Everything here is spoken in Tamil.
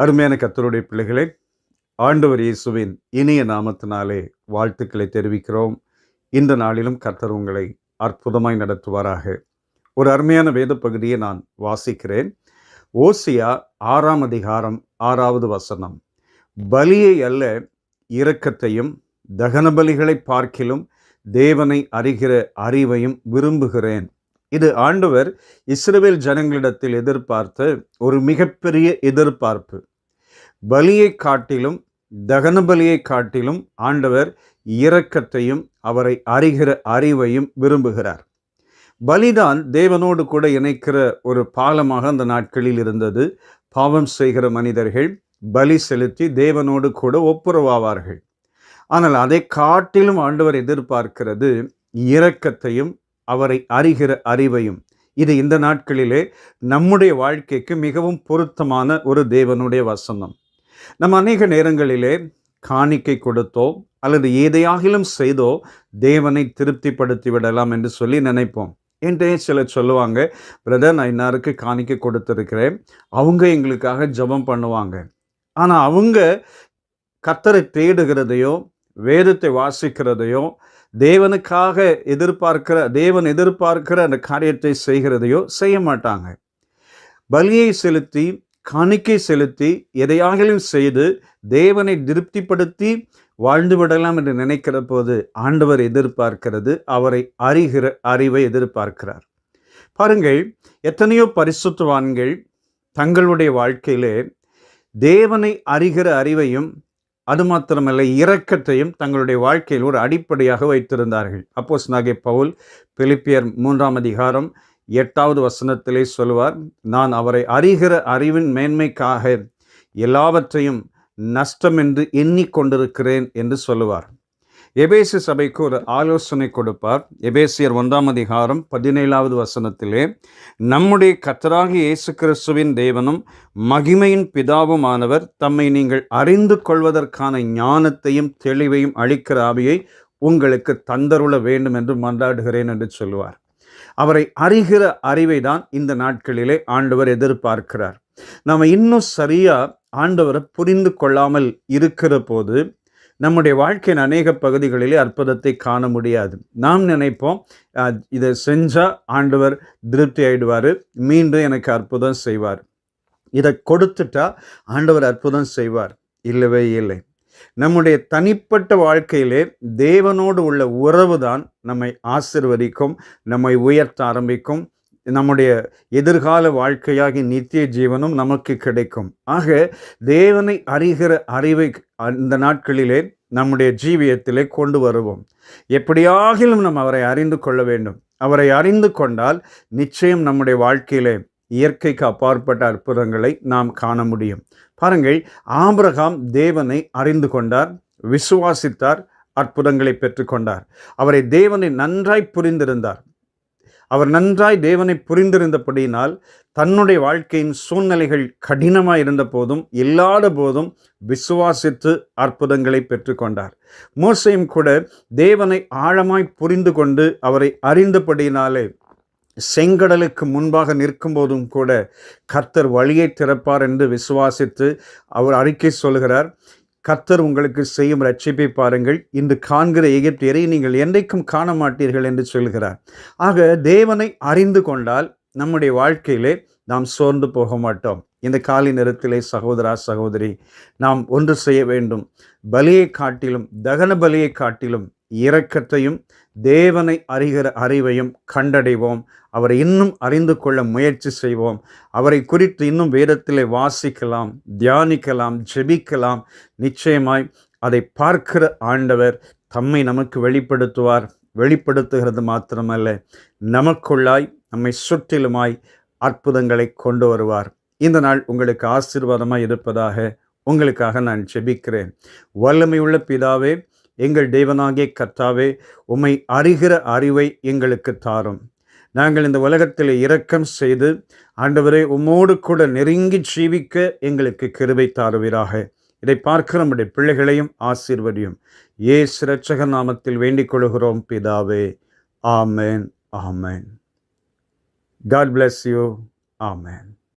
அருமையான கர்த்தருடைய பிள்ளைகளே, ஆண்டவர் இயேசுவின் இனிய நாமத்தினாலே வாழ்த்துக்களை தெரிவிக்கிறோம். இந்த நாளிலும் கர்த்தர் உங்களை அற்புதமாய் நடத்துவாராக. ஒரு அருமையான வேத பகுதியை நான் வாசிக்கிறேன். ஓசியா 6ஆம் அதிகாரம் 6வது வசனம். பலியை அல்ல, இரக்கத்தையும் தகன பலிகளை பார்க்கிலும் தேவனை அறிகிற அறிவையும் விரும்புகிறேன். இது ஆண்டவர் இஸ்ரவேல் ஜனங்களிடத்தில் எதிர்பார்த்த ஒரு மிகப்பெரிய எதிர்பார்ப்பு. பலியை காட்டிலும் தகன பலியை காட்டிலும் ஆண்டவர் இரக்கத்தையும் அவரை அறிகிற அறிவையும் விரும்புகிறார். பலிதான் தேவனோடு கூட இணைக்கிற ஒரு பாலமாக அந்த நாட்களில் இருந்தது. பாவம் செய்கிற மனிதர்கள் பலி செலுத்தி தேவனோடு கூட ஒப்புரவாவார்கள். ஆனால் அதை காட்டிலும் ஆண்டவர் எதிர்பார்க்கிறது இரக்கத்தையும் அவரை அறிகிற அறிவையும். இது இந்த நாட்களிலே நம்முடைய வாழ்க்கைக்கு மிகவும் பொருத்தமான ஒரு தேவனுடைய வசனம். நம்ம அநேக நேரங்களிலே காணிக்கை கொடுத்தோ அல்லது ஏதையாகிலும் செய்தோ தேவனை திருப்திப்படுத்தி விடலாம் என்று சொல்லி நினைப்போம். என்கிட்ட சிலர் சொல்லுவாங்க, பிரதர் நான் இன்னாருக்கு காணிக்கை கொடுத்துருக்கிறேன், அவங்க எங்களுக்காக ஜெபம் பண்ணுவாங்க. ஆனால் அவங்க கர்த்தரை தேடுகிறதையோ வேதத்தை வாசிக்கிறதையோ தேவனுக்காக தேவன் எதிர்பார்க்கிற அந்த காரியத்தை செய்கிறதையோ செய்ய மாட்டாங்க. பலியை செலுத்தி காணிக்கை செலுத்தி எதையாகிலும் செய்து தேவனை திருப்திப்படுத்தி வாழ்ந்து விடலாம் என்று நினைக்கிற போது ஆண்டவர் எதிர்பார்க்கிறது அவரை அறிகிற அறிவை எதிர்பார்க்கிறார். பாருங்கள், எத்தனையோ பரிசுத்தவான்கள் தங்களுடைய வாழ்க்கையிலே தேவனை அறிகிற அறிவையும் அது மாத்திரமல்ல இரக்கத்தையும் தங்களுடைய வாழ்க்கையில் ஒரு அடிப்படையாக வைத்திருந்தார்கள். அப்போஸ்தலனாகிய பவுல் பிலிப்பியர் 3ஆம் அதிகாரம் 8வது வசனத்திலே சொல்வார், நான் அவரை அறிகிற அறிவின் மேன்மைக்காக எல்லாவற்றையும் நஷ்டம் என்று எண்ணிக்கொண்டிருக்கிறேன் என்று சொல்லுவார். எபேசு சபைக்கு ஒரு ஆலோசனை கொடுப்பார். எபேசியர் 1ஆம் அதிகாரம் 17வது வசனத்திலே, நம்முடைய கர்த்தராகிய இயேசு கிறிஸ்துவின் தேவனும் மகிமையின் பிதாவுமானவர் தம்மை நீங்கள் அறிந்து கொள்வதற்கான ஞானத்தையும் தெளிவையும் அளிக்கிற ஆவியை உங்களுக்கு தந்தருள வேண்டும் என்று மன்றாடுகிறேன் என்று சொல்லுவார். அவரை அறிகிற அறிவை தான் இந்த நாட்களிலே ஆண்டவர் எதிர்பார்க்கிறார். நாம் இன்னும் சரியா ஆண்டவரை புரிந்து கொள்ளாமல் இருக்கிற போது நம்முடைய வாழ்க்கையின் அநேக பகுதிகளிலே அற்புதத்தை காண முடியாது. நாம் நினைப்போம், இதை செஞ்சால் ஆண்டவர் திருப்தி ஆயிடுவார், மீண்டும் எனக்கு அற்புதம் செய்வார், இதை கொடுத்துட்டா ஆண்டவர் அற்புதம் செய்வார். இல்லவே இல்லை. நம்முடைய தனிப்பட்ட வாழ்க்கையிலே தேவனோடு உள்ள உறவு தான் நம்மை ஆசீர்வதிக்கும், நம்மை உயர்த்த ஆரம்பிக்கும். நம்முடைய எதிர்கால வாழ்க்கையாகி நித்திய ஜீவனும் நமக்கு கிடைக்கும். ஆக தேவனை அறிகிற அறிவை அந்த நாட்களிலே நம்முடைய ஜீவியத்திலே கொண்டு வருவோம். எப்படியாகிலும் நம்ம அவரை அறிந்து கொள்ள வேண்டும். அவரை அறிந்து கொண்டால் நிச்சயம் நம்முடைய வாழ்க்கையிலே இயற்கைக்கு அப்பாற்பட்ட அற்புதங்களை நாம் காண முடியும். பாருங்கள், ஆபிரகாம் தேவனை அறிந்து கொண்டார், விசுவாசித்தார், அற்புதங்களை பெற்றுக்கொண்டார். அவரை தேவனை நன்றாய் புரிந்திருந்தார். அவர் நன்றாய் தேவனை புரிந்திருந்தபடியினால் தன்னுடைய வாழ்க்கையின் சூழ்நிலைகள் கடினமாக இருந்த போதும் இல்லாத போதும் விசுவாசித்து அற்புதங்களை பெற்றுக்கொண்டார். மோசேயும் கூட தேவனை ஆழமாய் புரிந்து கொண்டு அவரை அறிந்தபடியினாலே செங்கடலுக்கு முன்பாக நிற்கும் போதும் கூட கர்த்தர் வழியை திறப்பார் என்று விசுவாசித்து அவர் அறிக்கை சொல்கிறார். கர்த்தர் உங்களுக்கு செய்யும் ரட்சிப்பை பாருங்கள், இன்று காண்கிற எகிப்தியரை நீங்கள் என்றைக்கும் காண மாட்டீர்கள் என்று சொல்கிறார். ஆக தேவனை அறிந்து கொண்டால் நம்முடைய வாழ்க்கையிலே நாம் சோர்ந்து போக மாட்டோம். இந்த காலை நேரத்திலே சகோதரா சகோதரி, நாம் ஒன்று செய்ய வேண்டும். பலியை காட்டிலும் தகன பலியை காட்டிலும் இரக்கத்தையும் தேவனை அறிகிற அறிவையும் கண்டடைவோம். அவரை இன்னும் அறிந்து கொள்ள முயற்சி செய்வோம். அவரை குறித்து இன்னும் வேதத்திலே வாசிக்கலாம், தியானிக்கலாம், ஜெபிக்கலாம். நிச்சயமாய் அதை பார்க்கிற ஆண்டவர் தம்மை நமக்கு வெளிப்படுத்துவார். வெளிப்படுத்துகிறது மாத்திரமல்ல, நமக்குள்ளாய் நம்மை சுற்றிலுமாய் அற்புதங்களை கொண்டு வருவார். இந்த நாள் உங்களுக்கு ஆசீர்வாதமாய் இருப்பதாக உங்களுக்காக நான் ஜெபிக்கிறேன். வல்லமையுள்ள பிதாவே, எங்கள் தேவனாகிய கர்த்தாவே, உம்மை அறிகிற அறிவை எங்களுக்கு தாரும். நாங்கள் இந்த உலகத்தில் இரக்கம் செய்து ஆண்டவரே உம்மோடு கூட நெருங்கி ஜீவிக்க எங்களுக்கு கிருபை தாருவீராக. இதை பார்க்கிற நம்முடைய பிள்ளைகளையும் ஆசீர்வதியும். இயேசு இரட்சகர் நாமத்தில் வேண்டிக் கொள்கிறோம் பிதாவே. ஆமென், ஆமென். God bless you. Amen.